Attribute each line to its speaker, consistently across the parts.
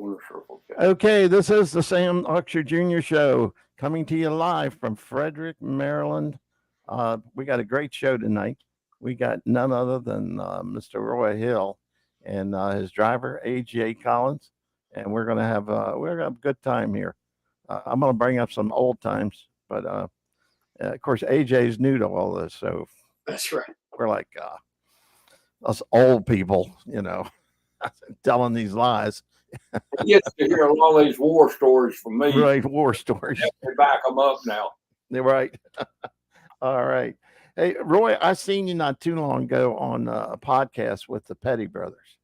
Speaker 1: Winter Circle K.
Speaker 2: Okay, this is the Sam Auxier Jr. Show coming to you live from Frederick, Maryland. We got a great show tonight. We got none other than Mr. Roy Hill and his driver AJ Collins, and we're gonna have a good time here. I'm gonna bring up some old times, but of course AJ's new to all this, so
Speaker 1: That's right.
Speaker 2: we're like us old people, telling these lies.
Speaker 1: He gets to hear a lot of these war stories from me.
Speaker 2: Right, war stories.
Speaker 1: They back them up now.
Speaker 2: They're right. All right. Hey, Roy, I seen you not too long ago on a podcast with the Petty Brothers.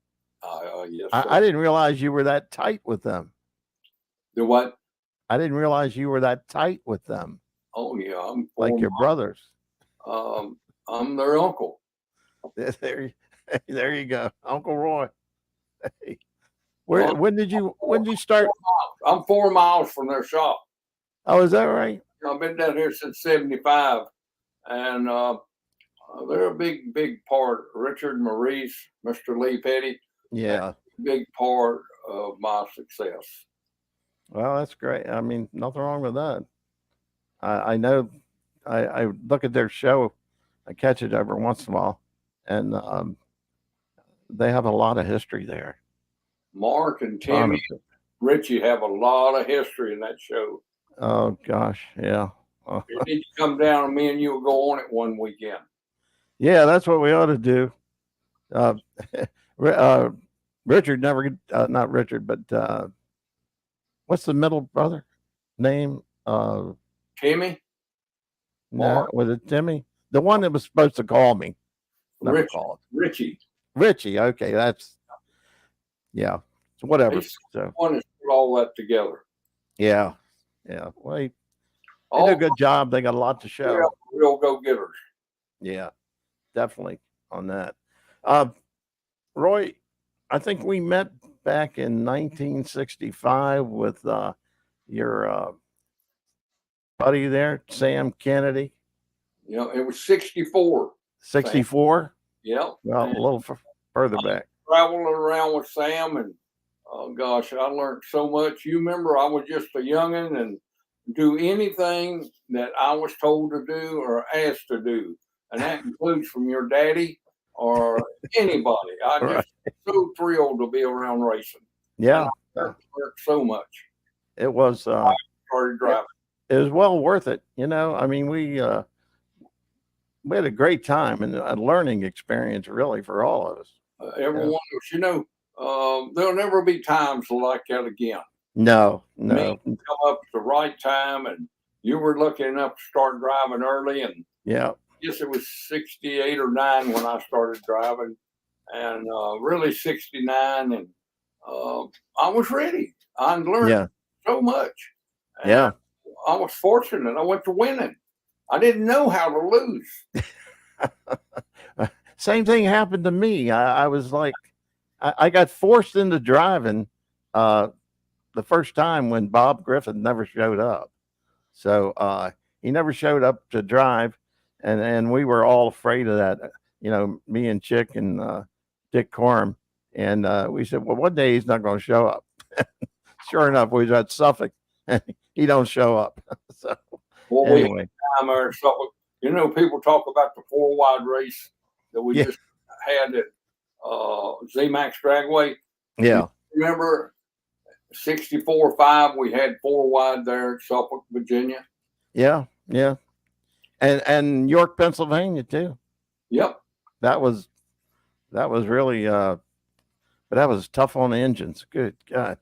Speaker 1: Yes.
Speaker 2: I didn't realize you were that tight with them.
Speaker 1: The what?
Speaker 2: I didn't realize you were that tight with them.
Speaker 1: Oh yeah, I'm
Speaker 2: like your brothers.
Speaker 1: I'm their uncle.
Speaker 2: There you go, Uncle Roy. Hey. When did you start?
Speaker 1: I'm 4 miles from their shop.
Speaker 2: Oh, is that right?
Speaker 1: I've been down here since '75, and they're a big part. Richard, Maurice, Mr. Lee Petty.
Speaker 2: Yeah,
Speaker 1: big part of my success.
Speaker 2: Well, that's great. I mean, nothing wrong with that. I know. I look at their show. I catch it every once in a while, and they have a lot of history there.
Speaker 1: Mark and Timmy, Richie have a lot of history in that show.
Speaker 2: Oh gosh, yeah.
Speaker 1: You need to come down, and me and you will go on it one weekend.
Speaker 2: Yeah, that's what we ought to do. Richard never, not Richard, but what's the middle brother name?
Speaker 1: Timmy.
Speaker 2: No, was it Timmy? The one that was supposed to call me. Never called.
Speaker 1: Richie.
Speaker 2: Richie. Okay, that's yeah. So whatever.
Speaker 1: He's the one to put all that together.
Speaker 2: Yeah. Well, they do a good job. They got a lot to show.
Speaker 1: Real go-getters.
Speaker 2: Yeah, definitely on that. Roy, I think we met back in 1965 with your buddy there, Sam Kennedy.
Speaker 1: It was 64.
Speaker 2: 64?
Speaker 1: Yeah.
Speaker 2: Well, a little further back.
Speaker 1: Traveling around with Sam, and oh gosh, I learned so much. You remember, I was just a youngin' and do anything that I was told to do or asked to do, and that includes from your daddy or anybody. I just so thrilled to be around racing.
Speaker 2: Yeah,
Speaker 1: I learned so much.
Speaker 2: It was.
Speaker 1: I started driving.
Speaker 2: It was well worth it. I mean, we had a great time and a learning experience, really, for all of us.
Speaker 1: Everyone else, there'll never be times like that again.
Speaker 2: No.
Speaker 1: Come up at the right time, and you were lucky enough to start driving early. And
Speaker 2: yeah,
Speaker 1: I guess it was 68 or 9 when I started driving, and really 69. And I was ready. I learned so much. And I was fortunate. I went to winning. I didn't know how to lose.
Speaker 2: Same thing happened to me. I was like, I got forced into driving the first time when Bob Griffin never showed up. So he never showed up to drive, and we were all afraid of that. Me and Chick and Dick Corum, and we said, well, one day he's not going to show up. Sure enough, we was at Suffolk, and he don't show up. So anyway,
Speaker 1: people talk about the 4-wide race that we just had at Z-Max Dragway.
Speaker 2: Yeah.
Speaker 1: Remember 64-5, we had 4-wide there at Suffolk, Virginia.
Speaker 2: Yeah. And York, Pennsylvania too.
Speaker 1: Yep.
Speaker 2: That was really but that was tough on the engines. Good God.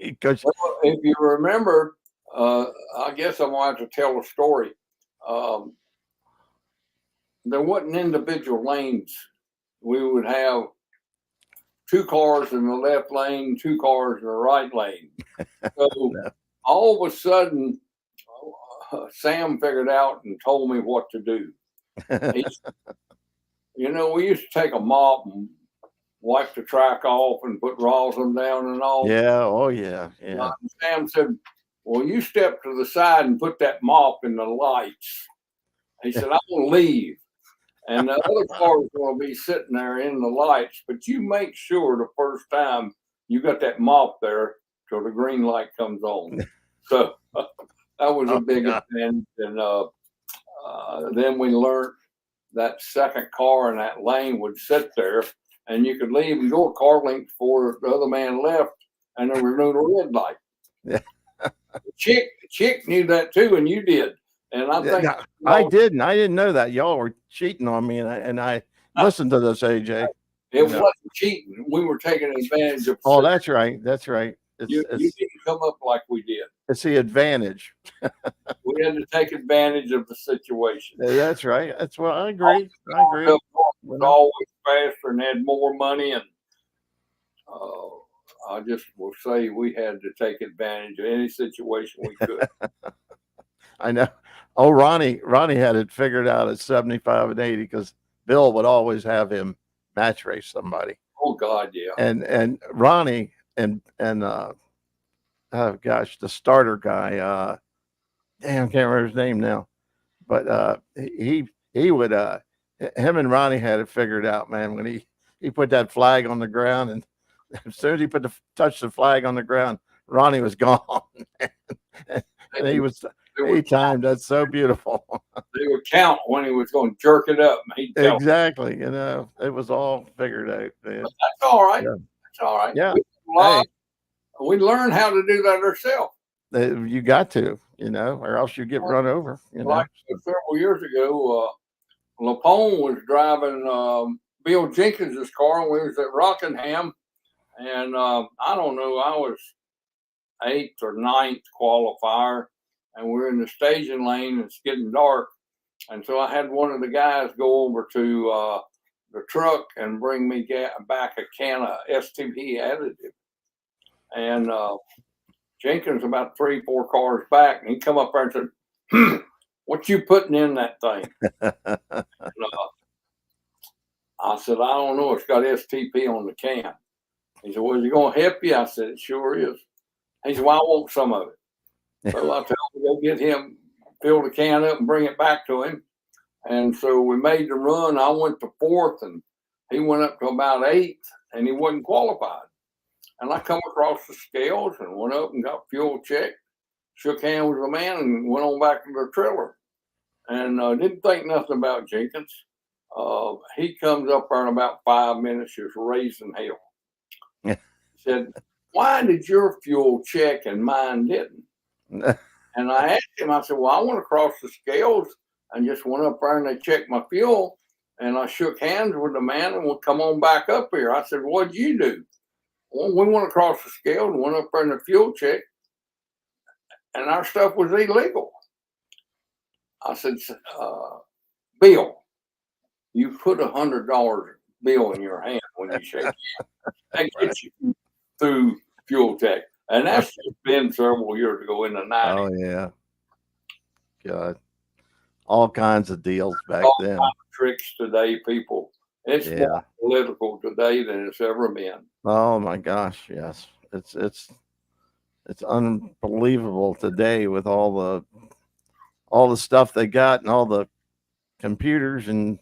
Speaker 1: Because if you remember, I guess I'm going to have to tell a story. There wasn't individual lanes. We would have 2 cars in the left lane, 2 cars in the right lane. So all of a sudden, Sam figured out and told me what to do. We used to take a mop and wipe the track off and put rosin down and all.
Speaker 2: Yeah. Oh, yeah.
Speaker 1: Sam said, well, you step to the side and put that mop in the lights. He said, I'm going to leave. And the other car is going to be sitting there in the lights, but you make sure the first time you got that mop there till the green light comes on. So that was a big advantage. And then we learned that second car in that lane would sit there, and you could leave and go a car length before the other man left, and there was no red light.
Speaker 2: Yeah.
Speaker 1: Chick knew that too, and you did. And I think
Speaker 2: I didn't. I didn't know that. Y'all were cheating on me, and I listened to this, AJ.
Speaker 1: It wasn't cheating. We were taking advantage of.
Speaker 2: Oh, that's right. That's right.
Speaker 1: You didn't come up like we did.
Speaker 2: It's the advantage.
Speaker 1: We had to take advantage of the situation.
Speaker 2: That's right. That's what I agree. I agree.
Speaker 1: It was always faster and had more money, and I just will say we had to take advantage of any situation we could.
Speaker 2: I know. Oh, Ronnie had it figured out at 75 and 80 because Bill would always have him match race somebody.
Speaker 1: Oh God, yeah.
Speaker 2: And Ronnie and oh gosh, the starter guy, damn, can't remember his name now, but he would him and Ronnie had it figured out, man. When he put that flag on the ground, and as soon as he touched the flag on the ground, Ronnie was gone. And he timed that so beautiful.
Speaker 1: They would count when he was going to jerk it up.
Speaker 2: Exactly. You know, it was all figured out. Man.
Speaker 1: But that's all right.
Speaker 2: Yeah.
Speaker 1: That's all right.
Speaker 2: Yeah.
Speaker 1: We learned how to do that ourselves.
Speaker 2: You got to, you know, or else you get run over. You know?
Speaker 1: Like several years ago, Lapone was driving Bill Jenkins's car, and we was at Rockingham, and I don't know, I was 8th or 9th qualifier, and we're in the staging lane, and it's getting dark, and so I had one of the guys go over to the truck and bring me back a can of STP additive, and Jenkins about 3-4 cars back, and he come up there and said, "What you putting in that thing?" And, I said, "I don't know. It's got STP on the can." He said, "Well, is it going to help you?" I said, "It sure is." He said, "Well, I want some of it." So I told him to go get him, fill the can up, and bring it back to him. And so we made the run. I went to 4th, and he went up to about 8th, and he wasn't qualified. And I come across the scales and went up and got fuel checked, shook hands with the man, and went on back to the trailer. And didn't think nothing about Jenkins. He comes up there in about 5 minutes, just raising hell. He said, "Why did your fuel check and mine didn't?" And I asked him, I said, "Well, I went across the scales and just went up there and they checked my fuel. And I shook hands with the man and we'll come on back up here." I said, "What'd you do?" "Well, we went across the scale and went up there in the fuel check, and our stuff was illegal." I said, "Bill, you put $100 bill in your hand when you shake hands. That gets you through fuel check." And that's just been several years ago in the 90s.
Speaker 2: Oh, yeah. God. All kinds of deals back then.
Speaker 1: Kinds of tricks today, people. It's more political today than it's ever been.
Speaker 2: Oh my gosh, yes. It's unbelievable today with all the stuff they got and all the computers and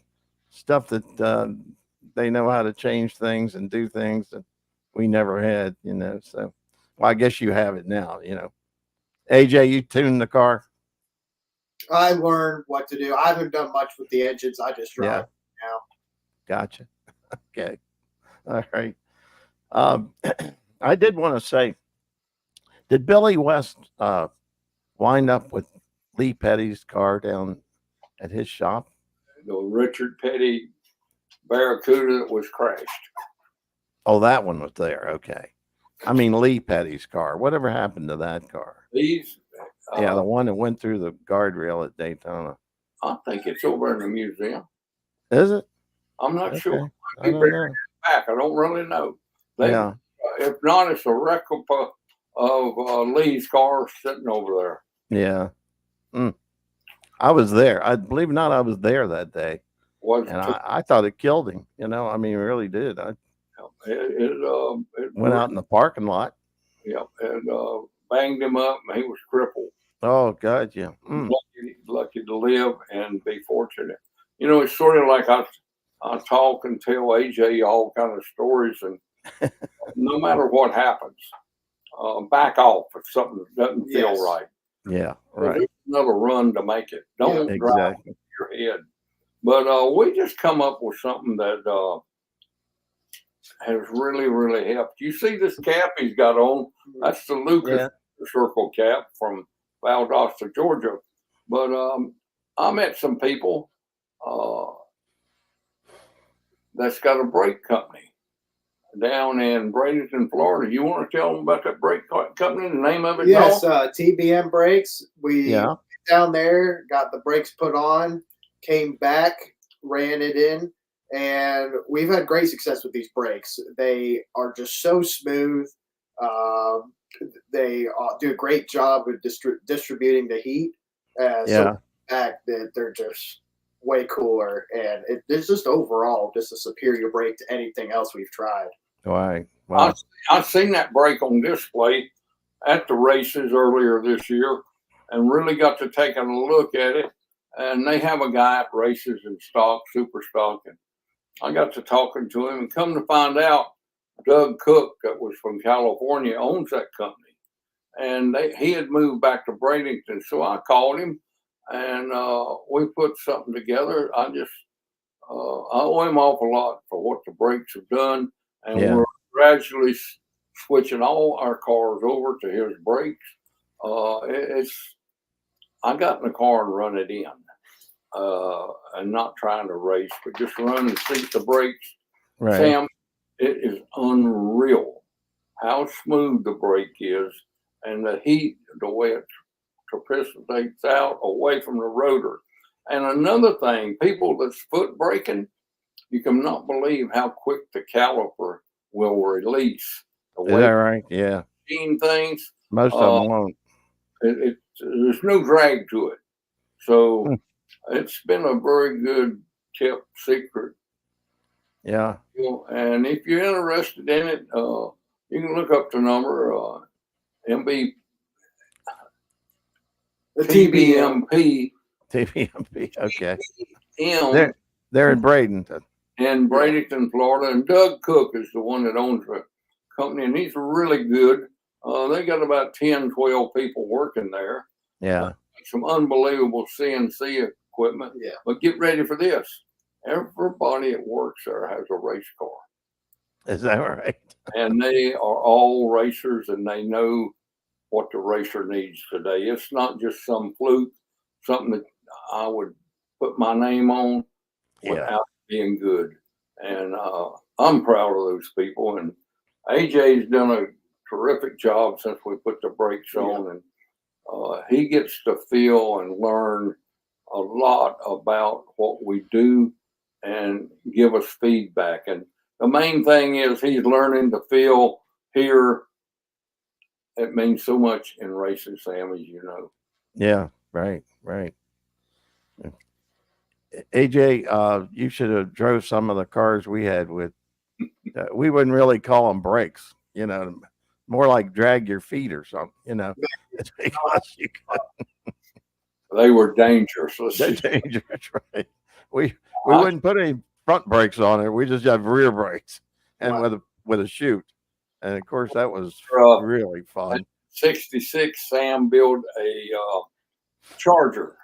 Speaker 2: stuff that they know how to change things and do things that we never had, you know. So, well, I guess you have it now, you know. AJ, you tune the car?
Speaker 3: I learned what to do. I haven't done much with the engines. I just drive now.
Speaker 2: Gotcha. Okay. All right. I did want to say, did Billy West wind up with Lee Petty's car down at his shop?
Speaker 1: The Richard Petty Barracuda that was crashed.
Speaker 2: Oh, that one was there. Okay. I mean, Lee Petty's car. Whatever happened to that car?
Speaker 1: These,
Speaker 2: yeah, the one that went through the guardrail at Daytona.
Speaker 1: I think it's over in the museum.
Speaker 2: Is it?
Speaker 1: I'm not sure.
Speaker 2: I don't know.
Speaker 1: Back. I don't really know. If not, it's a replica of Lee's car sitting over there.
Speaker 2: Yeah. I was there. I believe it or not, I was there that day. I thought it killed him. You know, I mean, it really did. It went out in the parking lot.
Speaker 1: Yeah, and banged him up, and he was crippled.
Speaker 2: Oh, God, yeah.
Speaker 1: Lucky to live and be fortunate. You know, it's sort of like I talk and tell AJ all kind of stories, and no matter what happens, back off if something doesn't feel
Speaker 3: Yes.
Speaker 1: right.
Speaker 2: Yeah, right.
Speaker 1: There's another run to make it. Don't drive
Speaker 2: Exactly.
Speaker 1: your head. But we just come up with something that has really, really helped. You see this cap he's got on? That's the Lucas Circle cap from Valdosta, Georgia. But I met some people that's got a brake company down in Bradenton, Florida. You want to tell them about that brake company, the name of it?
Speaker 3: Yes, TBM Brakes. We
Speaker 2: Yeah.
Speaker 3: down there, got the brakes put on, came back, ran it in, and we've had great success with these brakes. They are just so smooth. They do a great job with distributing the heat. So fact that they're just way cooler, and it's just overall just a superior brake to anything else we've tried.
Speaker 2: Right. Wow.
Speaker 1: I've seen that brake on display at the races earlier this year, and really got to taking a look at it. And they have a guy at races in stock, super stock, and I got to talking to him, and come to find out, Doug Cook, that was from California, owns that company, and he had moved back to Bradenton. So I called him, and we put something together. I owe him awful lot for what the brakes have done, and we're gradually switching all our cars over to his brakes. I got in the car and run it in, and not trying to race, but just run and see the brakes.
Speaker 2: Right.
Speaker 1: Sam, it is unreal how smooth the brake is, and the heat, the way it precipitates out away from the rotor. And another thing, people that's foot braking, you cannot believe how quick the caliper will release. The
Speaker 2: Is that right? Yeah.
Speaker 1: Things.
Speaker 2: Most of them won't.
Speaker 1: There's no drag to it. So it's been a very good kept secret.
Speaker 2: Yeah.
Speaker 1: And if you're interested in it, you can look up the number, MB.
Speaker 3: The
Speaker 1: TBMP.
Speaker 2: TBMP. Okay.
Speaker 1: M.
Speaker 2: They're in Bradenton.
Speaker 1: In Bradenton, Florida. And Doug Cook is the one that owns the company, and he's really good. They got about 10, 12 people working there.
Speaker 2: Yeah.
Speaker 1: Some unbelievable CNC equipment.
Speaker 3: Yeah.
Speaker 1: But get ready for this. Everybody that works there has a race car.
Speaker 2: Is that right?
Speaker 1: And they are all racers, and they know what the racer needs today. It's not just some fluke, something that I would put my name on without being good. And I'm proud of those people. And AJ's done a terrific job since we put the brakes on, and he gets to feel and learn a lot about what we do and give us feedback. And the main thing is he's learning to feel here. It means so much in racing, Sam, as you know.
Speaker 2: Yeah, right. AJ, you should have drove some of the cars we had with. We wouldn't really call them brakes, more like drag your feet or something, because
Speaker 1: they were dangerous.
Speaker 2: They're dangerous, right? We wouldn't put any front brakes on it. We just have rear brakes and with a chute. And of course, that was really fun.
Speaker 1: In '66, Sam built a Charger,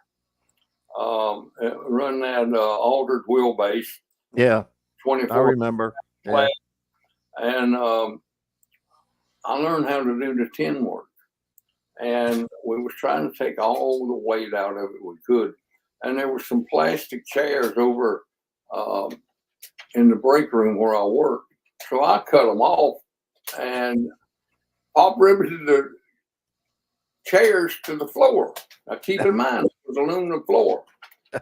Speaker 1: run that altered wheelbase.
Speaker 2: Yeah,
Speaker 1: 24.
Speaker 2: I remember. Yeah.
Speaker 1: And I learned how to do the tin work. And we was trying to take all the weight out of it we could. And there were some plastic chairs over in the break room where I worked. So I cut them off and pop riveted the chairs to the floor. Now keep in mind, it was aluminum floor.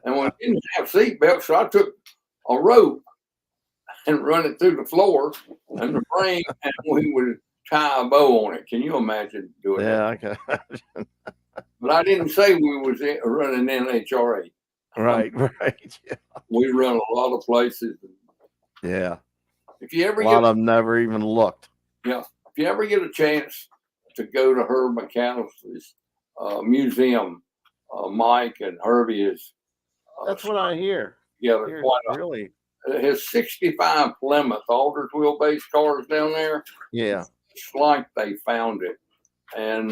Speaker 1: And we didn't have seat belts, so I took a rope and run it through the floor and the frame, and we would tie a bow on it. Can you imagine doing that?
Speaker 2: Yeah, I can.
Speaker 1: But I didn't say we was running NHRA.
Speaker 2: Right. Yeah.
Speaker 1: We run a lot of places.
Speaker 2: Yeah.
Speaker 1: If you ever
Speaker 2: a lot of them never even looked.
Speaker 1: Yeah. If you ever get a chance to go to Herb McAllister's museum, Mike and Herbie is.
Speaker 2: That's what I hear.
Speaker 1: Yeah, they're
Speaker 2: really
Speaker 1: his 65 Plymouth, Alders wheelbase cars down there.
Speaker 2: Yeah.
Speaker 1: It's like they found it. And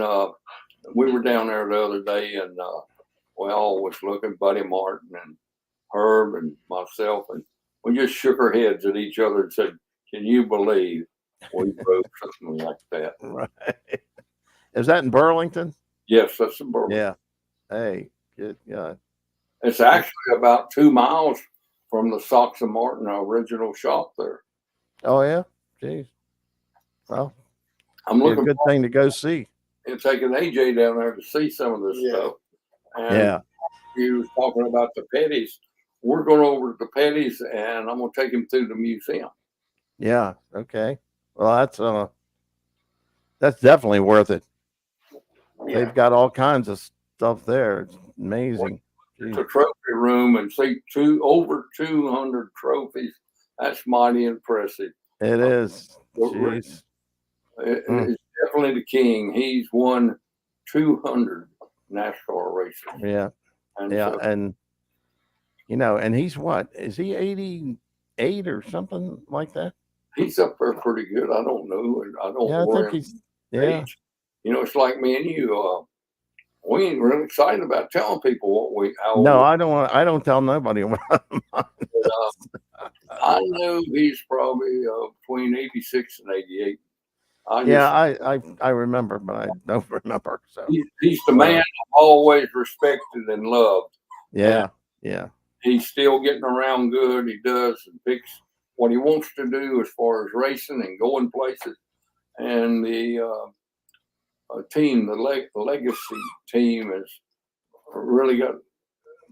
Speaker 1: we were down there the other day, and we all was looking, Buddy Martin and Herb and myself, and we just shook our heads at each other and said, "Can you believe we drove something like that?"
Speaker 2: Right. Is that in Burlington?
Speaker 1: Yes, that's a Burlington.
Speaker 2: Yeah. Hey, good. Yeah.
Speaker 1: It's actually about 2 miles from the Auxier Martin original shop there.
Speaker 2: Oh yeah. Jeez. Well,
Speaker 1: I'm
Speaker 2: be a
Speaker 1: looking
Speaker 2: good thing to go see.
Speaker 1: and taking AJ down there to see some of this stuff. And
Speaker 2: Yeah.
Speaker 1: he was talking about the Petties. We're going over to the Petties, and I'm going to take him through the museum.
Speaker 2: Yeah. Okay. Well, that's definitely worth it.
Speaker 1: Yeah.
Speaker 2: They've got all kinds of stuff there. It's amazing.
Speaker 1: It's a trophy room and see over 200 trophies. That's mighty impressive.
Speaker 2: It is.
Speaker 1: Jeez.
Speaker 2: Jeez.
Speaker 1: It's definitely the king. He's won 200 NASCAR races.
Speaker 2: Yeah.
Speaker 1: And
Speaker 2: Yeah.
Speaker 1: so
Speaker 2: And, you know, and he's what? Is he 88 or something like that?
Speaker 1: he's up there pretty good. I don't know. I don't
Speaker 2: Yeah, I
Speaker 1: worry
Speaker 2: think he's,
Speaker 1: about
Speaker 2: yeah.
Speaker 1: age. You know, it's like me and you. We ain't really excited about telling people how
Speaker 2: No,
Speaker 1: old.
Speaker 2: I don't tell nobody.
Speaker 1: I know he's probably between 86 and 88.
Speaker 2: I remember, but I don't remember. So
Speaker 1: He's the man I've always respected and loved.
Speaker 2: yeah,
Speaker 1: And
Speaker 2: yeah,
Speaker 1: he's still getting around good. He does and picks what he wants to do as far as racing and going places. And the team, the legacy team, has really got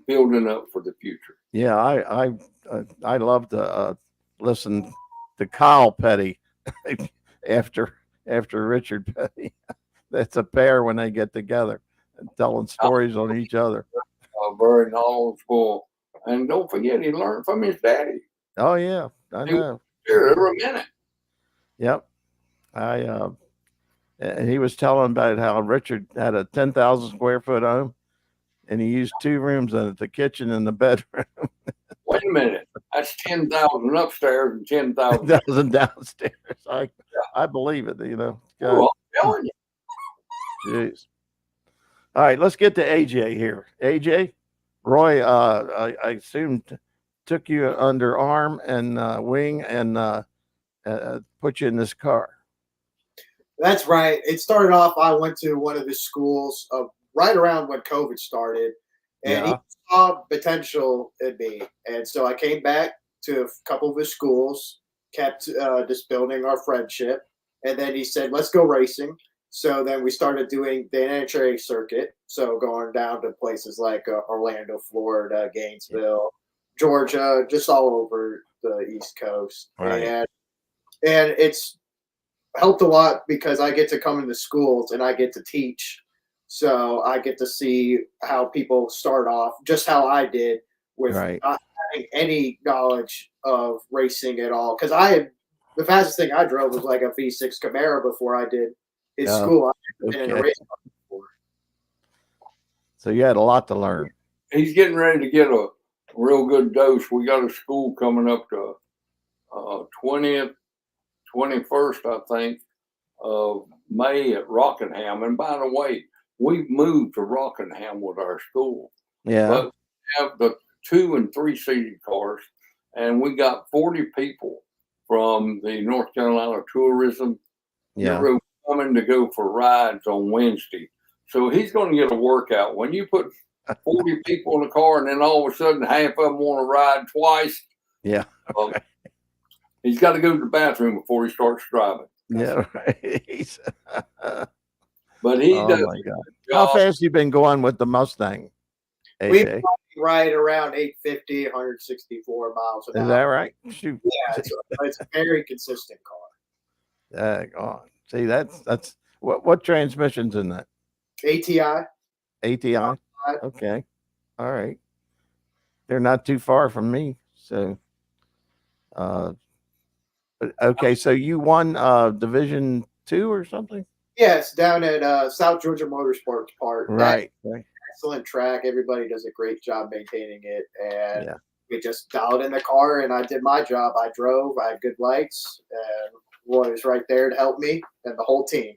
Speaker 1: building up for the future.
Speaker 2: yeah. I love to listen to Kyle Petty after Richard Petty. That's a pair when they get together and telling stories on each other.
Speaker 1: Very knowledgeable, and don't forget he learned from his daddy.
Speaker 2: Oh yeah, I know.
Speaker 1: Here every minute.
Speaker 2: Yep. And he was telling about how Richard had a 10,000 square foot home, and he used 2 rooms in it, the kitchen and the bedroom.
Speaker 1: Wait a minute, that's 10,000 upstairs and 10,000
Speaker 2: downstairs. I believe it. You know.
Speaker 1: Well, I'm telling you.
Speaker 2: Jeez. All right, let's get to AJ here. AJ, Roy, I assume took you under arm and wing and put you in this car.
Speaker 3: That's right. It started off, I went to one of his schools right around when COVID started, and he saw potential in me. And so I came back to a couple of his schools, kept just building our friendship. And then he said, let's go racing. So then we started doing the NHRA circuit. So going down to places like Orlando, Florida, Gainesville, Georgia, just all over the East Coast.
Speaker 2: Right.
Speaker 3: And it's helped a lot because I get to come into schools and I get to teach. So I get to see how people start off, just how I did with not having any knowledge of racing at all. Because the fastest thing I drove was like a V6 Camaro before I did his school. I've been in a race car before.
Speaker 2: So you had a lot to learn.
Speaker 1: He's getting ready to get a real good dose. We got a school coming up to 20th, 21st, I think, of May at Rockingham. And by the way, we've moved to Rockingham with our school.
Speaker 2: Yeah.
Speaker 1: But we have the 2 and 3 seated cars, and we got 40 people from the North Carolina Tourism Bureau coming to go for rides on Wednesday. So he's going to get a workout. When you put 40 people in a car and then all of a sudden half of them want to ride twice.
Speaker 2: Yeah.
Speaker 1: He's got to go to the bathroom before he starts driving.
Speaker 2: Yeah, right.
Speaker 1: But he does.
Speaker 2: My God. How fast you been going with the Mustang, AJ?
Speaker 3: We ride around 850, 164 miles an hour.
Speaker 2: Is that right? Shoot.
Speaker 3: Yeah, it's a very consistent car.
Speaker 2: See, that's what transmission's in that?
Speaker 3: ATI.
Speaker 2: ATI. Okay. All right. They're not too far from me. So, okay. So you won Division 2 or something?
Speaker 3: Yes, down at South Georgia Motorsports Park.
Speaker 2: Right.
Speaker 3: Excellent track. Everybody does a great job maintaining it, and we just dialed in the car and I did my job. I drove, I had good lights, and Roy was right there to help me and the whole team.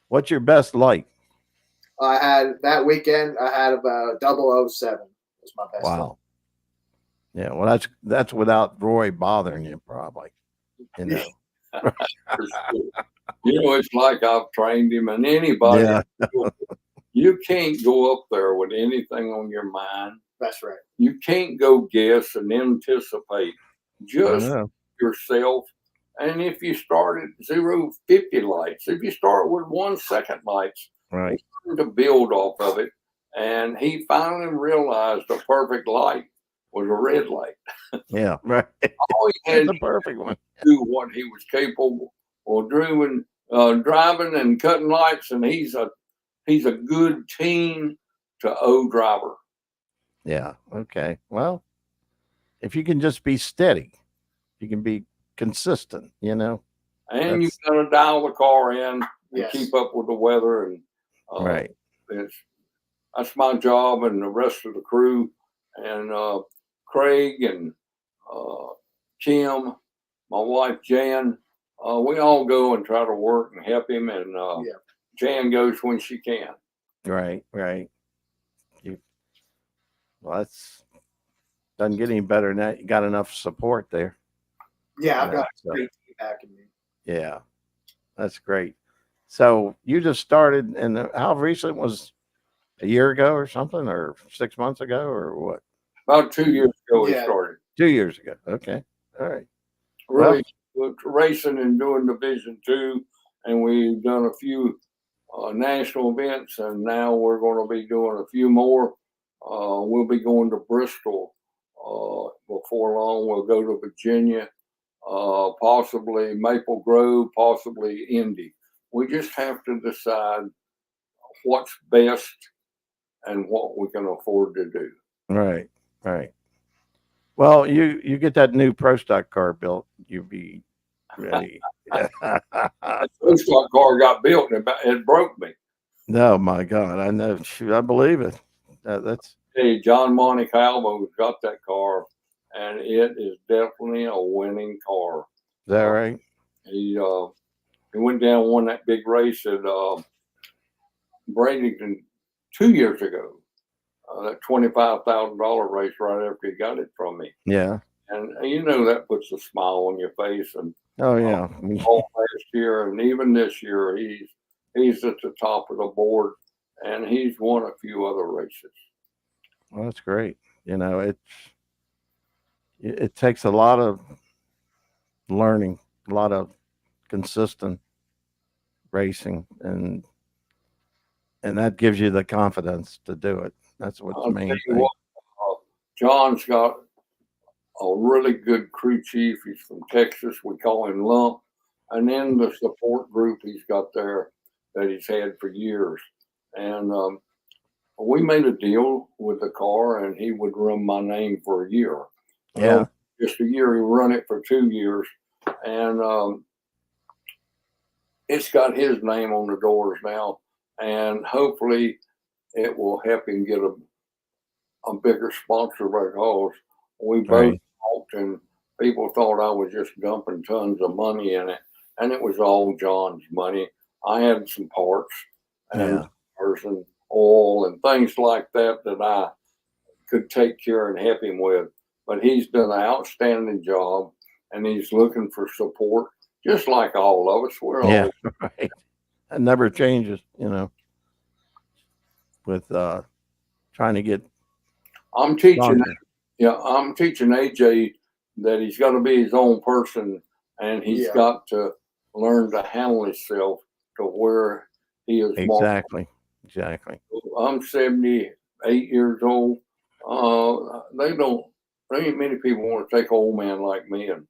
Speaker 2: What's your best light?
Speaker 3: I had that weekend, I had about 007 was my best.
Speaker 2: Wow. Yeah, well, that's without Roy bothering you, probably. You know.
Speaker 1: It's like I've trained him, and anybody.
Speaker 2: Yeah.
Speaker 1: You can't go up there with anything on your mind.
Speaker 3: That's right.
Speaker 1: You can't go guess and anticipate. Just yourself. And if you start at 0-50 lights, if you start with 1 second lights,
Speaker 2: right,
Speaker 1: to build off of it. And he finally realized the perfect light was a red light.
Speaker 2: Yeah, right.
Speaker 1: All he had
Speaker 2: the perfect one.
Speaker 1: To do what he was capable of doing, driving and cutting lights, and he's a good teen to O driver.
Speaker 2: Yeah. Okay. Well, if you can just be steady, you can be consistent,
Speaker 1: And you got to dial the car in and
Speaker 3: Yes.
Speaker 1: keep up with the weather. And
Speaker 2: right.
Speaker 1: That's my job, and the rest of the crew, and Craig and Kim, my wife Jan. We all go and try to work and help him, and Jan goes when she can.
Speaker 2: Right. Well, that's doesn't get any better than that. You got enough support there.
Speaker 3: Yeah, I've got a great team backing me.
Speaker 2: Yeah, that's great. So you just started, and how recent was a year ago or something, or 6 months ago, or what?
Speaker 1: About 2 years ago we started.
Speaker 2: 2 years ago. Okay. All right.
Speaker 1: Really racing and doing Division II, and we've done a few national events, and now we're going to be doing a few more. We'll be going to Bristol before long. We'll go to Virginia, possibly Maple Grove, possibly Indy. We just have to decide what's best and what we can afford to do.
Speaker 2: Right. Well, you get that new Pro Stock car built, you'll be ready.
Speaker 1: The Pro Stock car got built and it broke me.
Speaker 2: No, my God, I know. I believe it. That's
Speaker 1: John Montecalvo's got that car, and it is definitely a winning car.
Speaker 2: Is that right?
Speaker 1: He went down and won that big race at Bradenton 2 years ago. That $25,000 race right after he got it from me.
Speaker 2: Yeah.
Speaker 1: And that puts a smile on your face. And
Speaker 2: oh yeah,
Speaker 1: all last year and even this year, he's at the top of the board, and he's won a few other races.
Speaker 2: Well, that's great. It takes a lot of learning, a lot of consistent racing, and that gives you the confidence to do it. That's what's the main thing.
Speaker 1: John's got a really good crew chief. He's from Texas. We call him Lump. And then the support group he's got there that he's had for years. And we made a deal with the car, and he would run my name for a year.
Speaker 2: Yeah.
Speaker 1: Just a year. He run it for 2 years. And it's got his name on the doors now. And hopefully it will help him get a bigger sponsor, because we both talked, and people thought I was just dumping tons of money in it. And it was all John's money. I had some parts and oil and things like that I could take care and help him with. But he's done an outstanding job, and he's looking for support, just like all of us. We're all
Speaker 2: right. It never changes, with trying to get.
Speaker 1: I'm teaching AJ that he's got to be his own person, and he's got to learn to handle himself to where he is.
Speaker 2: Exactly.
Speaker 1: I'm 78 years old. There ain't many people want to take an old man like me and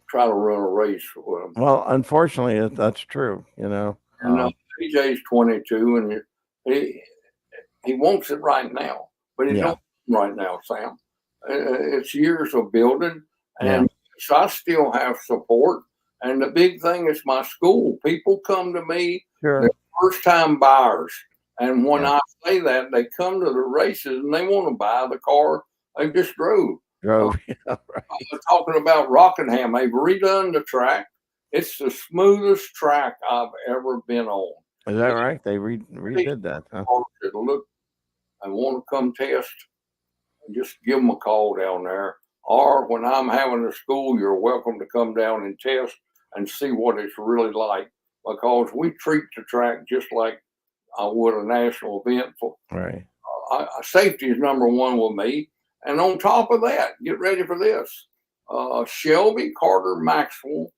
Speaker 1: try to run a race with him.
Speaker 2: Well, unfortunately, that's true.
Speaker 1: And AJ's 22, and he wants it right now, but he don't right now, Sam. It's years of building, and so I still have support. And the big thing is my school. People come to me, they're first-time buyers, And when
Speaker 2: Yeah.
Speaker 1: I say that, they come to the races and they want to buy the car they just drove.
Speaker 2: Drove. Yeah, right.
Speaker 1: I'm talking about Rockingham. They've redone the track. It's the smoothest track I've ever been on.
Speaker 2: Is that right? They redid that, huh?
Speaker 1: Look, I want to come test, just give them a call down there. Or when I'm having a school, you're welcome to come down and test and see what it's really like, because we treat the track just like I would a national event. For
Speaker 2: Right.
Speaker 1: safety is number one with me. And on top of that, get ready for this. Shelby Carter Maxwell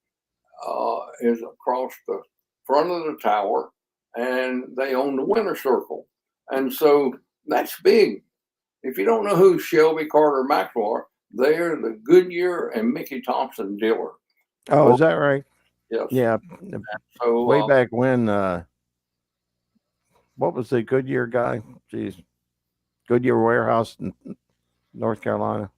Speaker 1: is across the front of the tower, and they own the winner circle. And so that's big. If you don't know who Shelby Carter Maxwell are, they're the Goodyear and Mickey Thompson dealer.
Speaker 2: Oh, is that right?
Speaker 1: Yes.
Speaker 2: Yeah.
Speaker 1: So
Speaker 2: Way back when, what was the Goodyear guy? Geez. Goodyear warehouse in North Carolina.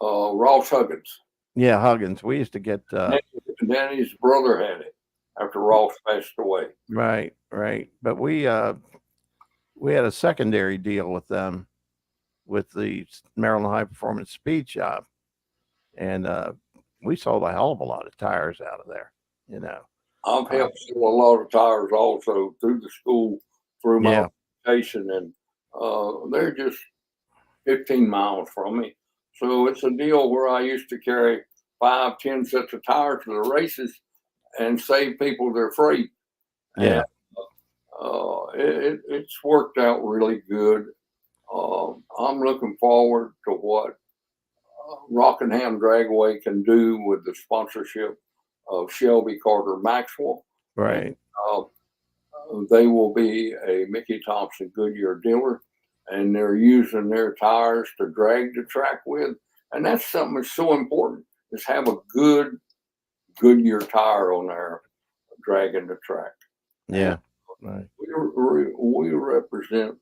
Speaker 1: Ross Huggins.
Speaker 2: Yeah, Huggins. We used to get
Speaker 1: Danny's brother had it after Ross passed away.
Speaker 2: right. But we had a secondary deal with them, with the Maryland High Performance Speed Shop, and we sold a hell of a lot of tires out of there. You know,
Speaker 1: I've helped sell a lot of tires also through the school, through my education, and they're just 15 miles from me. So it's a deal where I used to carry 5-10 sets of tires to the races and save people their freight.
Speaker 2: Yeah.
Speaker 1: And, it's worked out really good. I'm looking forward to what Rockingham Dragway can do with the sponsorship of Shelby Carter Maxwell.
Speaker 2: Right.
Speaker 1: And, they will be a Mickey Thompson Goodyear dealer, and they're using their tires to drag the track with. And that's something that's so important, is have a good Goodyear tire on there dragging the track.
Speaker 2: Yeah. Right.
Speaker 1: We represent,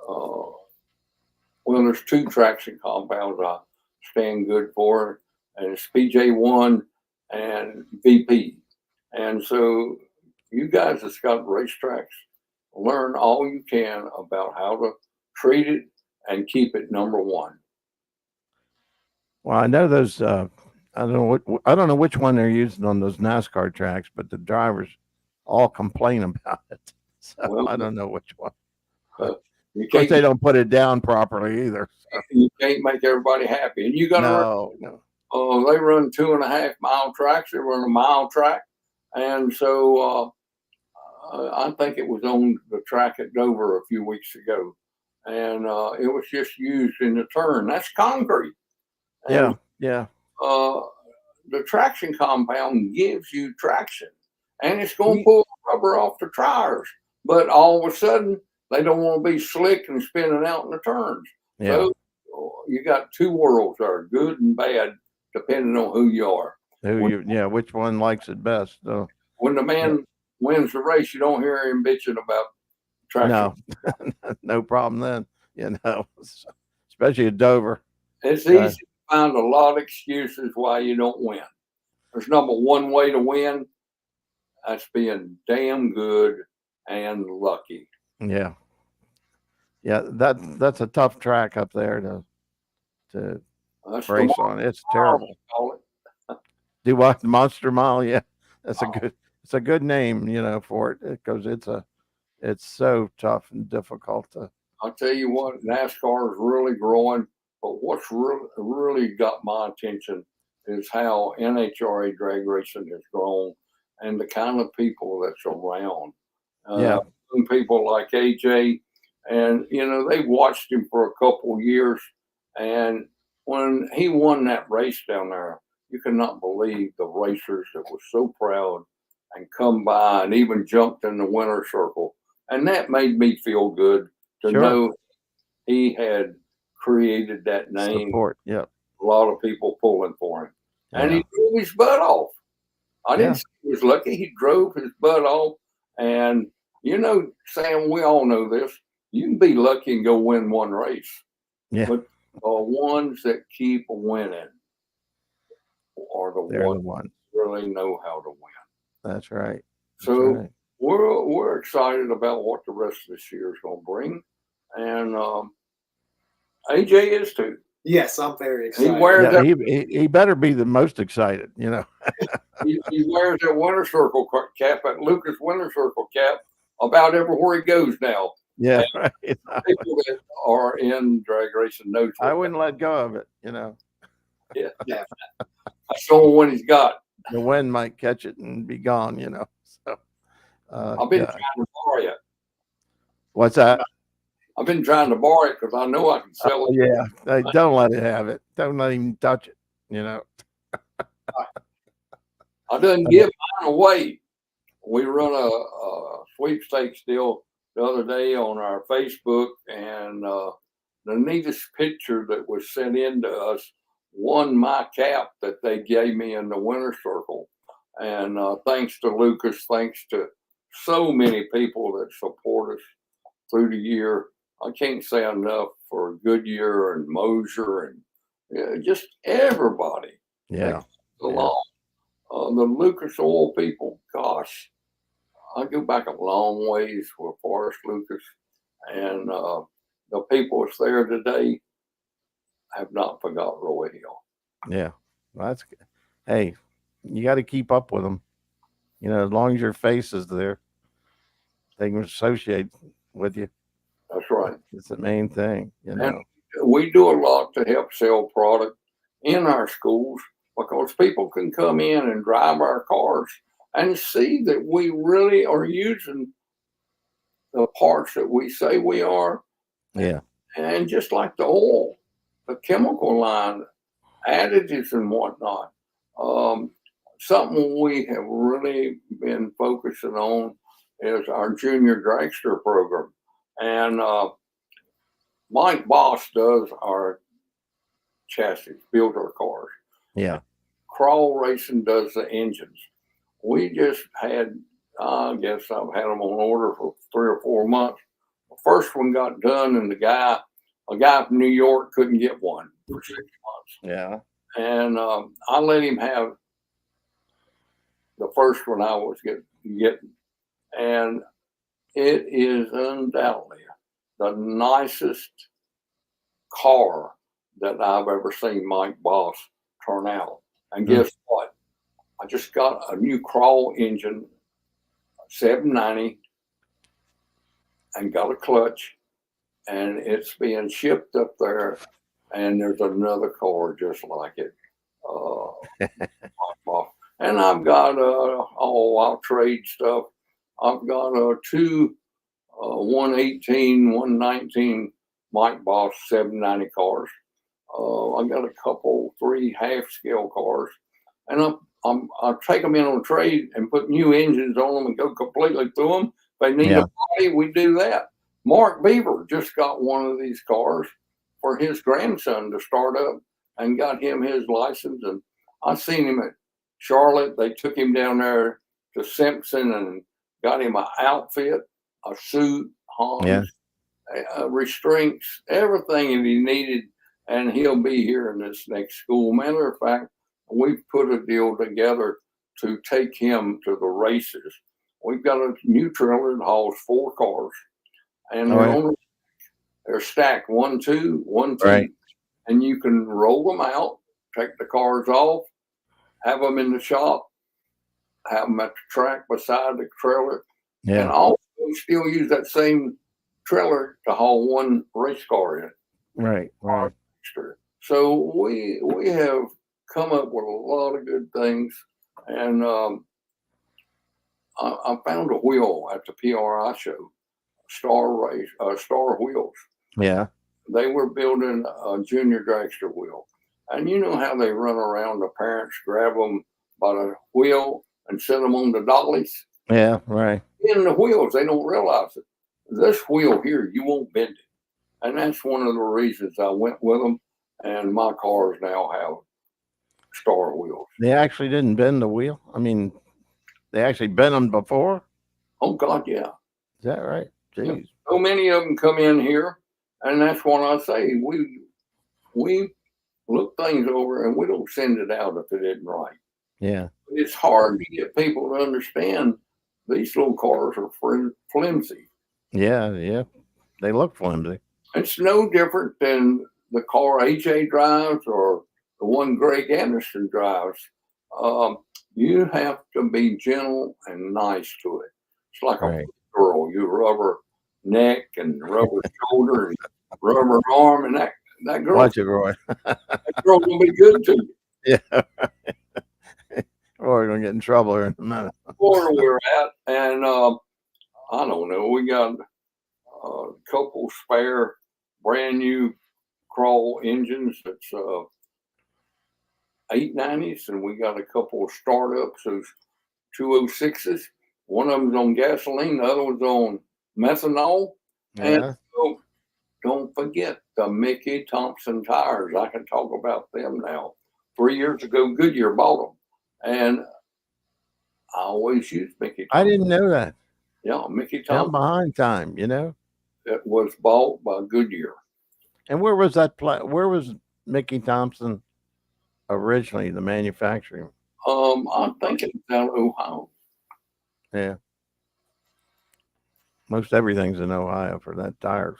Speaker 1: well, there's two traction compounds I stand good for, and it's PJ1 and VP. And so you guys that's got racetracks, learn all you can about how to treat it and keep it number one.
Speaker 2: Well, I know those. I don't know which one they're using on those NASCAR tracks, but the drivers all complain about it. So well, I don't know which one. Of course, they don't put it down properly either. So.
Speaker 1: You can't make everybody happy, and you got to
Speaker 2: no.
Speaker 1: They run 2.5 mile tracks. They run a mile track, and so I think it was on the track at Dover a few weeks ago, and it was just used in the turn. That's concrete. And,
Speaker 2: yeah.
Speaker 1: The traction compound gives you traction, and it's going to pull the rubber off the tires. But all of a sudden, they don't want to be slick and spinning out in the turns.
Speaker 2: Yeah.
Speaker 1: So you got two worlds there, good and bad, depending on who you are.
Speaker 2: Which one likes it best?
Speaker 1: When the man wins the race, you don't hear him bitching about traction.
Speaker 2: No, no problem then. Especially at Dover.
Speaker 1: It's easy to find a lot of excuses why you don't win. There's number one way to win. That's being damn good and lucky.
Speaker 2: Yeah. That's a tough track up there to race on. It's terrible. Do what? Monster Mile? Yeah, that's it's a good name, for it, because it's so tough and difficult to.
Speaker 1: I'll tell you what, NASCAR is really growing, but what's really got my attention is how NHRA drag racing has grown and the kind of people that's around. People like AJ, and they watched him for a couple of years, and when he won that race down there, you cannot believe the racers that were so proud and come by and even jumped in the winner circle, and that made me feel good to know he had created that name.
Speaker 2: Support, yeah.
Speaker 1: A lot of people pulling for him, and he drove his butt off. I didn't say he was lucky; he drove his butt off, and Sam, we all know this. You can be lucky and go win one race.
Speaker 2: Yeah.
Speaker 1: But the ones that keep winning are the ones who really know how to win.
Speaker 2: That's right.
Speaker 1: So we're excited about what the rest of this year is going to bring, and AJ is too.
Speaker 3: Yes, I'm very
Speaker 1: He
Speaker 3: excited.
Speaker 1: wears
Speaker 2: Yeah,
Speaker 1: that.
Speaker 2: he better be the most excited, you know.
Speaker 1: He wears that winter circle cap, that Lucas winter circle cap, about everywhere he goes now.
Speaker 2: Yeah,
Speaker 1: And
Speaker 2: right.
Speaker 1: people that are in drag racing knows.
Speaker 2: I wouldn't let go of it, you know.
Speaker 1: Yeah, I saw him when he's got.
Speaker 2: The wind might catch it and be gone, you know. So,
Speaker 1: I've been
Speaker 2: yeah.
Speaker 1: trying to borrow it.
Speaker 2: What's that?
Speaker 1: I've been trying to borrow it because I know I can sell it.
Speaker 2: Yeah, don't let it have it. Don't let him touch it, you know.
Speaker 1: I done give mine away. We run a sweepstakes deal the other day on our Facebook, and the neatest picture that was sent in to us won my cap that they gave me in the winter circle. And thanks to Lucas, thanks to so many people that support us through the year. I can't say enough for Goodyear and Mosier and just everybody
Speaker 2: Yeah.
Speaker 1: that comes along. The Lucas Oil people, gosh, I go back a long ways with Forrest Lucas, and the people that's there today have not forgot Roy Hill.
Speaker 2: Yeah. Well, that's good. Hey, you got to keep up with them. You know, as long as your face is there, they can associate with you.
Speaker 1: That's right.
Speaker 2: It's the main thing, you know.
Speaker 1: And we do a lot to help sell product in our schools because people can come in and drive our cars and see that we really are using the parts that we say we are.
Speaker 2: Yeah.
Speaker 1: And just like the oil, the chemical line, additives and whatnot. Something we have really been focusing on is our junior dragster program. And Mike Boss does our chassis, builds our cars.
Speaker 2: Yeah.
Speaker 1: Crawl Racing does the engines. We just had, I guess I've had them on order for 3 or 4 months. The first one got done, and a guy from New York couldn't get one for 6 months.
Speaker 2: Yeah.
Speaker 1: And I let him have the first one I was getting. And it is undoubtedly the nicest car that I've ever seen Mike Boss turn out. And guess what? I just got a new crawl engine, 790, and got a clutch, and it's being shipped up there. And there's another car just like it. And I've got I'll trade stuff. I've got 2 118, 119 Mike Boss 790 cars. I got a couple 3 half scale cars, and I take them in on trade and put new engines on them and go completely through them. If they need a body, we do that. Mark Beaver just got one of these cars for his grandson to start up and got him his license. And I seen him at Charlotte. They took him down there to Simpson and got him an outfit, a suit, Hans, restraints, everything that he needed. And he'll be here in this next school. Matter of fact, we've put a deal together to take him to the races. We've got a new trailer that hauls 4 cars, and they're stacked 1, 2, 1, 2,
Speaker 2: Right.
Speaker 1: and you can roll them out, take the cars off, have them in the shop, have them at the track beside the trailer, and also still use that same trailer to haul 1 race car in.
Speaker 2: Right. Right.
Speaker 1: So we have come up with a lot of good things, and I found a wheel at the PRI show, Star Wheels.
Speaker 2: Yeah.
Speaker 1: They were building a junior dragster wheel, and you know how they run around. The parents grab them by the wheel and set them on the dollies.
Speaker 2: Yeah. Right.
Speaker 1: In the wheels, they don't realize it. This wheel here, you won't bend it, and that's one of the reasons I went with them. And my cars now have Star wheels.
Speaker 2: They actually didn't bend the wheel. I mean, they actually bent them before.
Speaker 1: Oh God, yeah.
Speaker 2: Is that right? Jeez.
Speaker 1: Yeah. So many of them come in here, and that's what I say. We look things over, and we don't send it out if it isn't right.
Speaker 2: Yeah.
Speaker 1: It's hard to get people to understand these little cars are flimsy.
Speaker 2: Yeah, yeah. They look flimsy.
Speaker 1: It's no different than the car AJ drives or the one Greg Anderson drives. You have to be gentle and nice to it. It's like
Speaker 2: Right.
Speaker 1: a girl. You rub her neck and rub her shoulder and rub her arm, and that girl,
Speaker 2: Watch it, Roy.
Speaker 1: that girl's gonna be good to you.
Speaker 2: Yeah. Roy gonna get in trouble here in a minute.
Speaker 1: Where we're at, and I don't know. We got a couple spare brand new crawl engines. That's 890s, and we got a couple of startups, those 206s. One of them's on gasoline, the other one's on methanol. And
Speaker 2: Yeah.
Speaker 1: so don't forget the Mickey Thompson tires. I can talk about them now. 3 years ago, Goodyear bought them, and I always use Mickey Thompson.
Speaker 2: I didn't know that.
Speaker 1: Yeah, Mickey
Speaker 2: I'm
Speaker 1: Thompson.
Speaker 2: behind time, you know.
Speaker 1: It was bought by Goodyear.
Speaker 2: And where was that where was Mickey Thompson originally, the manufacturing?
Speaker 1: I think it's out of Ohio.
Speaker 2: Yeah. Most everything's in Ohio for that tires.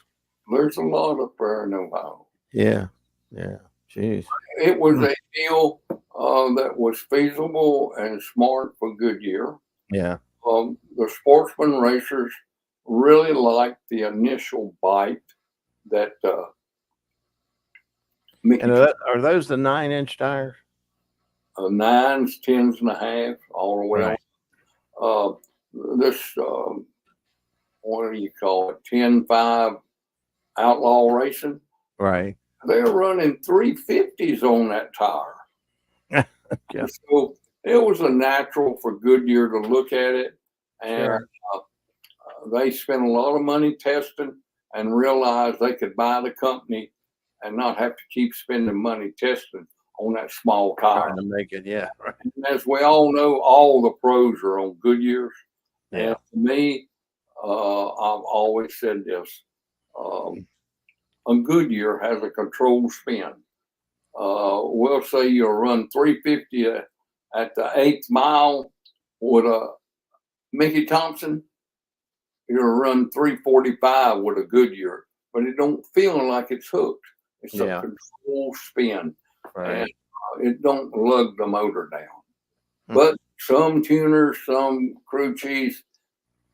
Speaker 1: There's a lot up there in Ohio.
Speaker 2: Yeah. Yeah. Jeez.
Speaker 1: It was a deal that was feasible and smart for Goodyear.
Speaker 2: Yeah.
Speaker 1: The sportsman racers really liked the initial bite that Mickey
Speaker 2: And are those the 9-inch tires?
Speaker 1: 9s, 10s and a half, all the way
Speaker 2: Right.
Speaker 1: on. This, what do you call it? 10-5 outlaw racing.
Speaker 2: Right.
Speaker 1: They're running 350s on that tire.
Speaker 2: Yeah.
Speaker 1: So it was a natural for Goodyear to look at it, and
Speaker 2: Sure.
Speaker 1: they spent a lot of money testing and realized they could buy the company and not have to keep spending money testing on that small tire.
Speaker 2: Trying to make it, yeah. Right.
Speaker 1: And as we all know, all the pros are on Goodyears.
Speaker 2: Yeah.
Speaker 1: And to me, I've always said this: a Goodyear has a controlled spin. We'll say you'll run 350 at the 8th mile with a Mickey Thompson. You'll run 345 with a Goodyear, but it don't feel like it's hooked. It's
Speaker 2: Yeah.
Speaker 1: a controlled spin,
Speaker 2: Right.
Speaker 1: and it don't lug the motor down.
Speaker 2: Hmm.
Speaker 1: But some tuners, some crew chiefs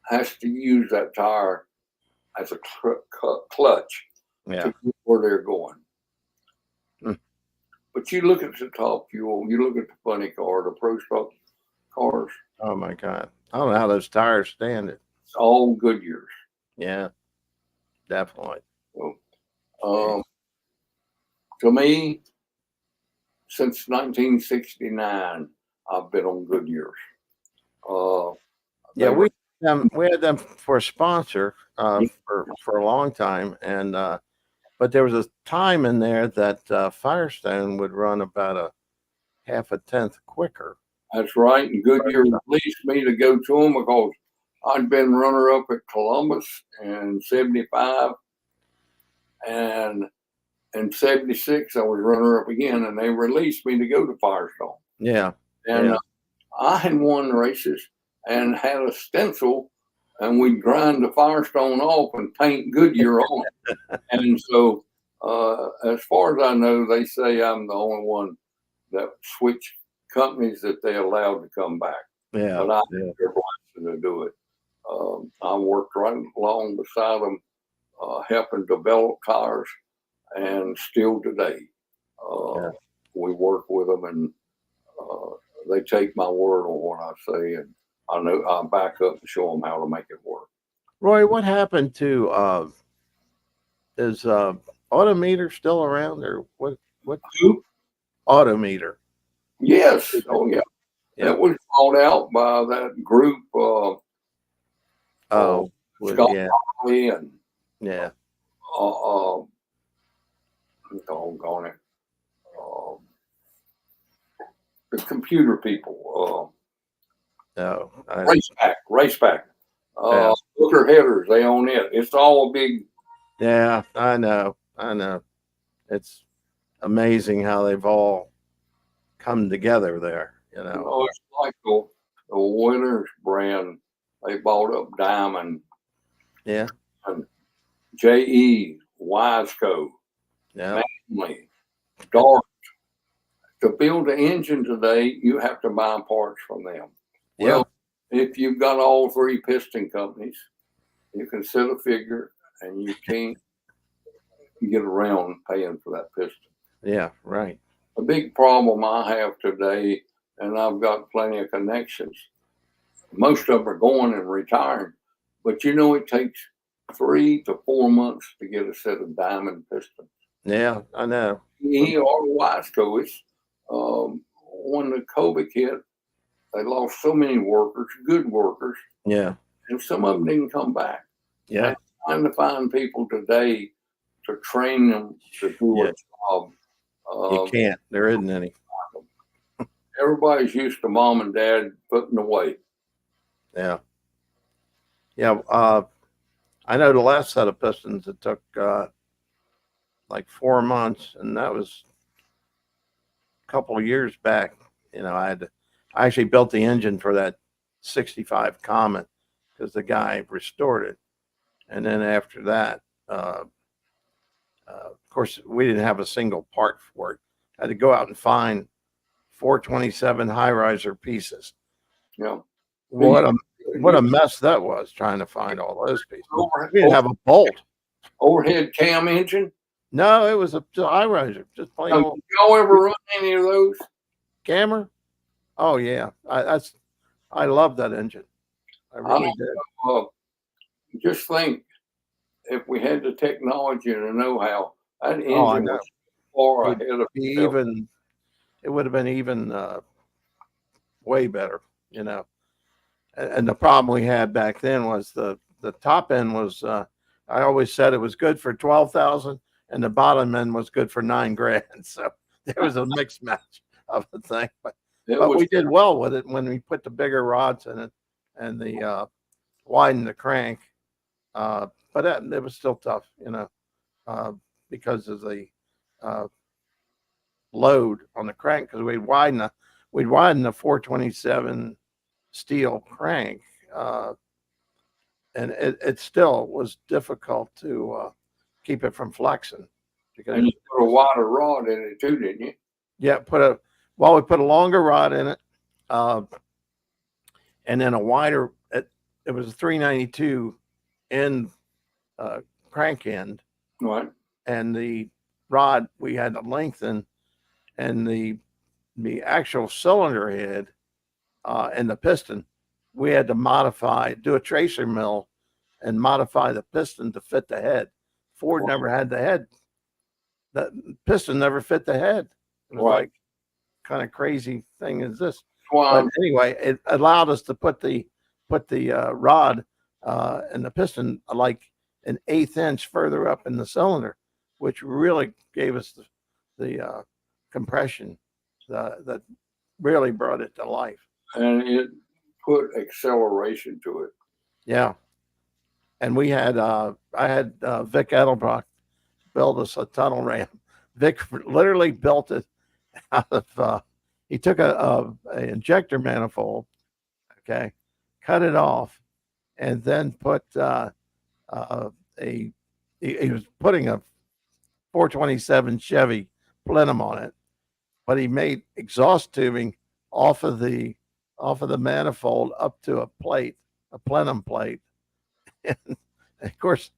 Speaker 1: has to use that tire as a clutch
Speaker 2: Yeah.
Speaker 1: to get where they're going. But you look at the Top Fuel, you look at the funny car, the Pro Stock cars,
Speaker 2: Oh my God. I don't know how those tires stand it.
Speaker 1: it's all Goodyears.
Speaker 2: Yeah. Definitely.
Speaker 1: So, to me, since 1969, I've been on Goodyears.
Speaker 2: Yeah,
Speaker 1: they were-
Speaker 2: we had them for a sponsor for a long time, and but there was a time in there that Firestone would run about a half a tenth quicker.
Speaker 1: That's right. And Goodyear released me to go to them because I'd been runner up at Columbus in 75. And in 76, I was runner up again, and they released me to go to Firestone.
Speaker 2: Yeah.
Speaker 1: And
Speaker 2: Yeah.
Speaker 1: I had won races and had a stencil, and we'd grind the Firestone off and paint Goodyear on it. And so, as far as I know, they say I'm the only one that switched companies that they allowed to come back.
Speaker 2: Yeah.
Speaker 1: But I
Speaker 2: Yeah.
Speaker 1: had their blessing to do it. I worked right along beside them, helping develop tires, and still today,
Speaker 2: Yeah.
Speaker 1: we work with them, and they take my word on what I say, and I know I back up and show them how to make it work.
Speaker 2: Roy, what happened to is Autometer still around, or what
Speaker 1: Who?
Speaker 2: Autometer?
Speaker 1: Yes. Oh, yeah.
Speaker 2: Yeah.
Speaker 1: That was bought out by that group,
Speaker 2: Oh,
Speaker 1: Scott
Speaker 2: yeah.
Speaker 1: Harley and
Speaker 2: Yeah.
Speaker 1: doggone it. The computer people,
Speaker 2: No.
Speaker 1: Raceback.
Speaker 2: Yeah.
Speaker 1: Booker Headers, they own it. It's all a big.
Speaker 2: Yeah, I know. It's amazing how they've all come together there, you know.
Speaker 1: It's like the Winners brand They bought up Diamond,
Speaker 2: Yeah.
Speaker 1: and JE, Wiseco,
Speaker 2: Yeah.
Speaker 1: Manley, Dart. To build an engine today, you have to buy parts from them.
Speaker 2: Yeah.
Speaker 1: Well, if you've got all three piston companies, you can set a figure and you can't get around paying for that piston.
Speaker 2: Yeah. Right.
Speaker 1: A big problem I have today, and I've got plenty of connections, most of them are going and retiring, but it takes 3 to 4 months to get a set of Diamond pistons.
Speaker 2: Yeah, I know.
Speaker 1: Or Wiseco, when the COVID hit, they lost so many workers, good workers,
Speaker 2: Yeah.
Speaker 1: and some of them didn't come back.
Speaker 2: Yeah.
Speaker 1: And trying to find people today to train them to do
Speaker 2: Yeah.
Speaker 1: a job.
Speaker 2: You can't. There isn't any.
Speaker 1: Everybody's used to mom and dad putting away.
Speaker 2: Yeah. Yeah. I know the last set of pistons, it took like 4 months, and that was a couple of years back. I actually built the engine for that 65 Comet because the guy restored it. And then after that, of course, we didn't have a single part for it. I had to go out and find 427 high riser pieces.
Speaker 1: Yeah.
Speaker 2: What a mess that was trying to find all those pieces. We didn't have a bolt.
Speaker 1: Overhead cam engine.
Speaker 2: No, it was a high riser, just plain old.
Speaker 1: Did y'all ever run any of those?
Speaker 2: Camera? Oh yeah, I love that engine. I really did.
Speaker 1: Just think, if we had the technology and the know-how, that engine
Speaker 2: know.
Speaker 1: was far
Speaker 2: Would
Speaker 1: ahead of
Speaker 2: be
Speaker 1: itself.
Speaker 2: it would have been even way better, And the problem we had back then was the top end was I always said it was good for 12,000, and the bottom end was good for $9,000. So there was a mixed match of the thing, but we did well with it when we put the bigger rods in it and the widened the crank. But it was still tough, because of the load on the crank, because we'd widen the 427 steel crank, and it still was difficult to keep it from flexing.
Speaker 1: And you put a wider rod in it too, didn't you?
Speaker 2: Yeah, we put a longer rod in it, and then a wider. It was a 392 end crank end,
Speaker 1: Right.
Speaker 2: and the rod we had to lengthen, and the actual cylinder head and the piston we had to do a tracer mill and modify the piston to fit the head. Ford never had the head. That piston never fit the head. It was like kind of crazy thing is this. But anyway, it allowed us to put the rod and the piston like an 1/8 inch further up in the cylinder, which really gave us the compression that really brought it to life.
Speaker 1: And it put acceleration to it.
Speaker 2: Yeah. And we had I had Vic Edelbrock build us a tunnel ram. Vic literally built it out of he took a injector manifold, okay, cut it off, and then put he was putting a 427 Chevy plenum on it, but he made exhaust tubing off of the manifold up to a plenum plate, and of course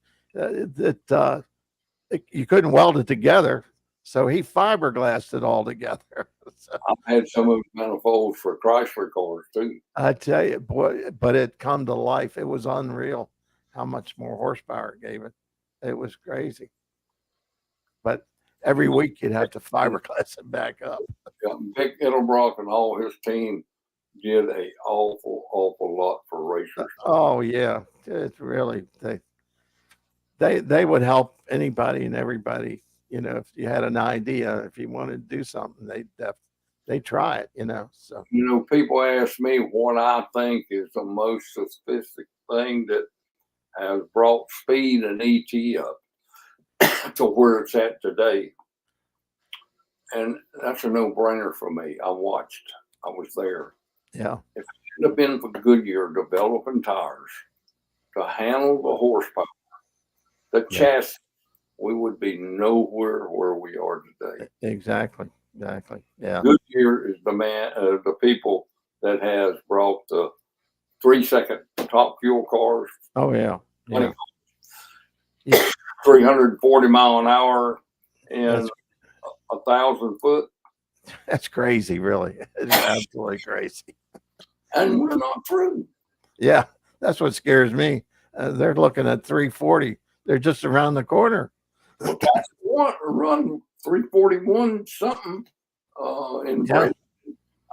Speaker 2: you couldn't weld it together, so he fiberglassed it all together. So,
Speaker 1: I've had some of the manifolds for Chrysler cars too.
Speaker 2: I tell you, boy, but it come to life. It was unreal how much more horsepower it gave it. It was crazy. But every week you'd have to fiberglass it back up.
Speaker 1: Vic Edelbrock and all his team did an awful lot for racers.
Speaker 2: Oh yeah, it's really they would help anybody and everybody. If you had an idea, if you wanted to do something, they try it. So
Speaker 1: people ask me what I think is the most sophisticated thing that has brought speed and ET up to where it's at today. And that's a no-brainer for me. I was there.
Speaker 2: Yeah.
Speaker 1: If it have been for Goodyear developing tires to handle the horsepower, the chassis, we would be nowhere where we are today.
Speaker 2: Exactly. Yeah.
Speaker 1: Goodyear is the people that has brought the 3-second top fuel cars.
Speaker 2: Oh yeah.
Speaker 1: 340 mile an hour and 1,000 foot.
Speaker 2: That's crazy, really. It's absolutely crazy.
Speaker 1: And we're not through.
Speaker 2: Yeah, that's what scares me. They're looking at 340. They're just around the corner.
Speaker 1: Well, that's run 341 something in Britain.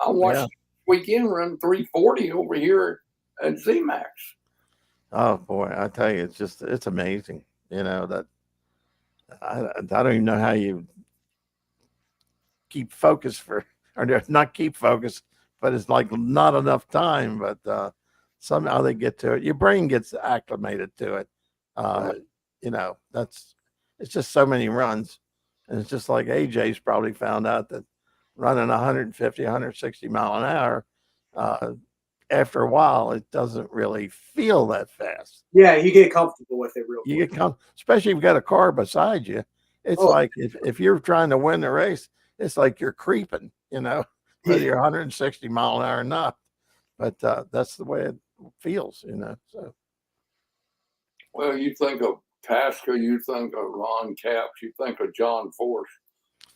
Speaker 1: I watched weekend run 340 over here at ZMAX.
Speaker 2: Oh boy, I tell you, it's amazing. That I don't even know how you keep focus or not keep focus, but it's like not enough time. But somehow they get to it. Your brain gets acclimated to it. It's just so many runs, and it's just like AJ's probably found out that running 150, 160 mile an hour, after a while, it doesn't really feel that fast.
Speaker 3: Yeah, you get comfortable with it real quick.
Speaker 2: You get especially if you've got a car beside you. It's like if you're trying to win the race, it's like you're creeping, whether you're 160 mile an hour or not. But that's the way it feels, So,
Speaker 1: well, you think of Tasca, you think of Ron Capps, you think of John Force.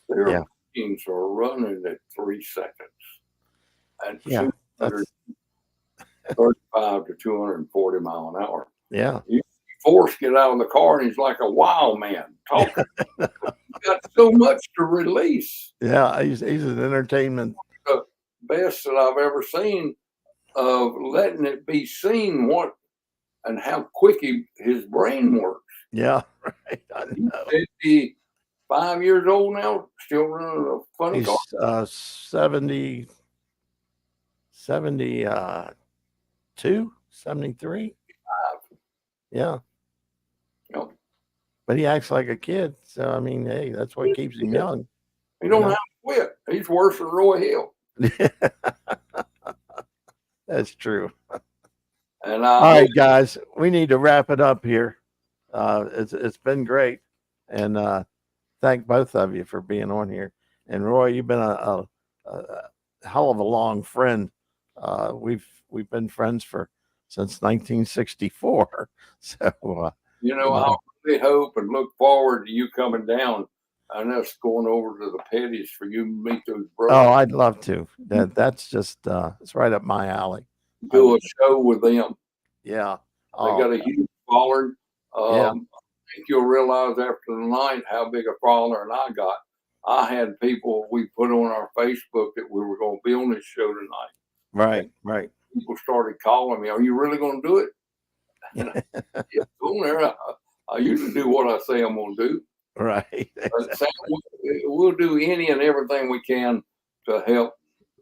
Speaker 1: Their machines are running at 3 seconds, and 235 to 240 mile an hour.
Speaker 2: Yeah.
Speaker 1: Force get out of the car and he's like a wild man talking. He's got so much to release.
Speaker 2: Yeah, he's an entertainment.
Speaker 1: The best that I've ever seen of letting it be seen what and how quick his brain works.
Speaker 2: Yeah, right. I know.
Speaker 1: He's 55 years old now, still running a funny car.
Speaker 2: He's 72, 73. Yeah.
Speaker 1: Yep.
Speaker 2: But he acts like a kid. So, I mean, hey, that's what keeps him young.
Speaker 1: He don't have to quit. He's worse than Roy Hill.
Speaker 2: That's true.
Speaker 1: And
Speaker 2: all right, guys, we need to wrap it up here. It's been great. And thank both of you for being on here. And Roy, you've been a hell of a long friend. We've been friends since 1964. So
Speaker 1: I really hope and look forward to you coming down and us going over to the Petties for you to meet those brothers.
Speaker 2: Oh, I'd love to. That's just it's right up my alley.
Speaker 1: Do a show with them.
Speaker 2: Yeah.
Speaker 1: They got a huge following. I think you'll realize after the night how big a following I got. I had people we put on our Facebook that we were going to be on this show tonight.
Speaker 2: Right.
Speaker 1: People started calling me, "Are you really going to do it?" And go there. I usually do what I say I'm going to do.
Speaker 2: Right.
Speaker 1: We'll do any and everything we can to help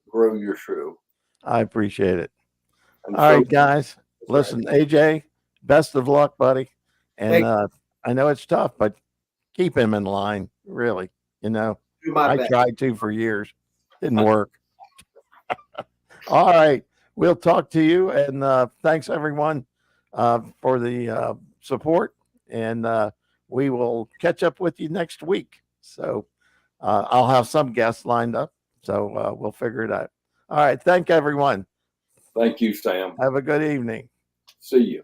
Speaker 1: grow your show.
Speaker 2: I appreciate it. And all right, guys. Listen, AJ, best of luck, buddy. And I know it's tough, but keep him in line, really. I tried to for years. Didn't work. All right. We'll talk to you. And thanks, everyone, for the support. And we will catch up with you next week. So I'll have some guests lined up. So we'll figure it out. All right. Thank everyone.
Speaker 1: Thank you, Sam.
Speaker 2: Have a good evening.
Speaker 1: See you.